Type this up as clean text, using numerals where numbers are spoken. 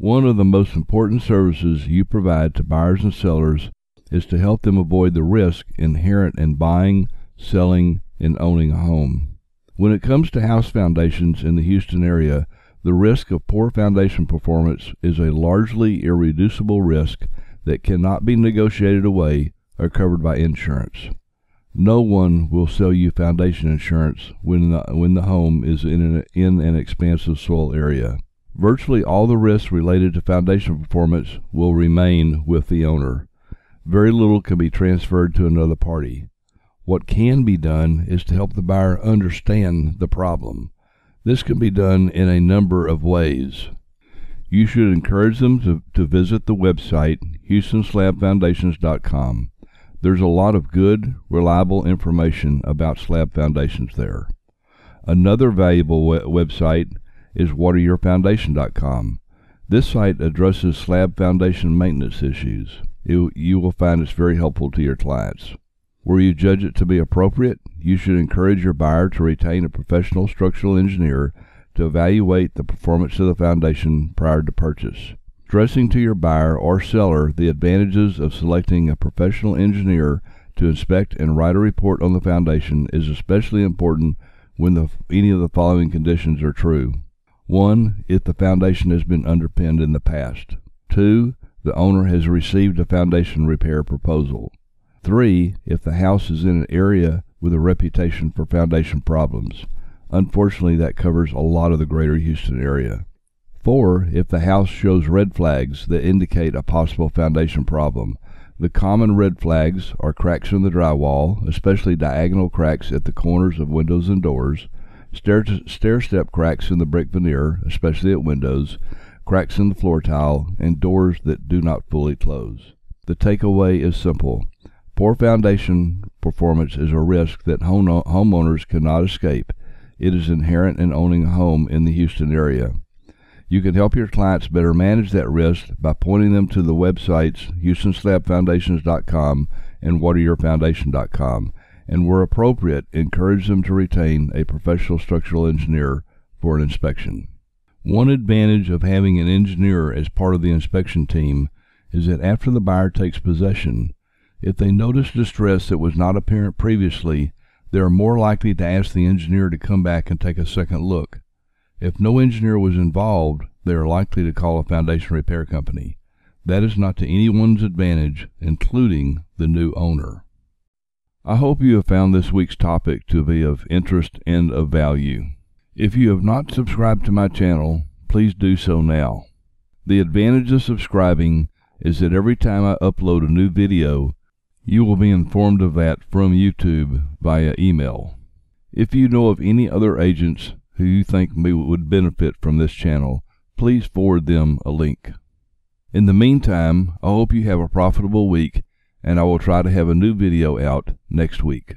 One of the most important services you provide to buyers and sellers is to help them avoid the risk inherent in buying, selling, and owning a home. When it comes to house foundations in the Houston area, the risk of poor foundation performance is a largely irreducible risk that cannot be negotiated away or covered by insurance. No one will sell you foundation insurance when the home is in an expansive soil area. Virtually all the risks related to foundation performance will remain with the owner. Very little can be transferred to another party. What can be done is to help the buyer understand the problem. This can be done in a number of ways. You should encourage them to visit the website houstonslabfoundations.com. There's a lot of good, reliable information about slab foundations there. Another valuable website is wateryourfoundation.com. This site addresses slab foundation maintenance issues. You will find it's very helpful to your clients. Where you judge it to be appropriate, you should encourage your buyer to retain a professional structural engineer to evaluate the performance of the foundation prior to purchase. Stressing to your buyer or seller the advantages of selecting a professional engineer to inspect and write a report on the foundation is especially important when any of the following conditions are true. 1. If the foundation has been underpinned in the past. 2. The owner has received a foundation repair proposal. 3. If the house is in an area with a reputation for foundation problems. Unfortunately, that covers a lot of the greater Houston area. 4. If the house shows red flags that indicate a possible foundation problem. The common red flags are cracks in the drywall, especially diagonal cracks at the corners of windows and doors, stair-step cracks in the brick veneer, especially at windows, cracks in the floor tile, and doors that do not fully close. The takeaway is simple. Poor foundation performance is a risk that homeowners cannot escape. It is inherent in owning a home in the Houston area. You can help your clients better manage that risk by pointing them to the websites houstonslabfoundations.com and wateryourfoundation.com, and where appropriate, encourage them to retain a professional structural engineer for an inspection. One advantage of having an engineer as part of the inspection team is that after the buyer takes possession, if they notice distress that was not apparent previously, they are more likely to ask the engineer to come back and take a second look. If no engineer was involved, they are likely to call a foundation repair company. That is not to anyone's advantage, including the new owner. I hope you have found this week's topic to be of interest and of value. If you have not subscribed to my channel, please do so now. The advantage of subscribing is that every time I upload a new video, you will be informed of that from YouTube via email. If you know of any other agents who you think would benefit from this channel, please forward them a link. In the meantime, I hope you have a profitable week, and I will try to have a new video out next week.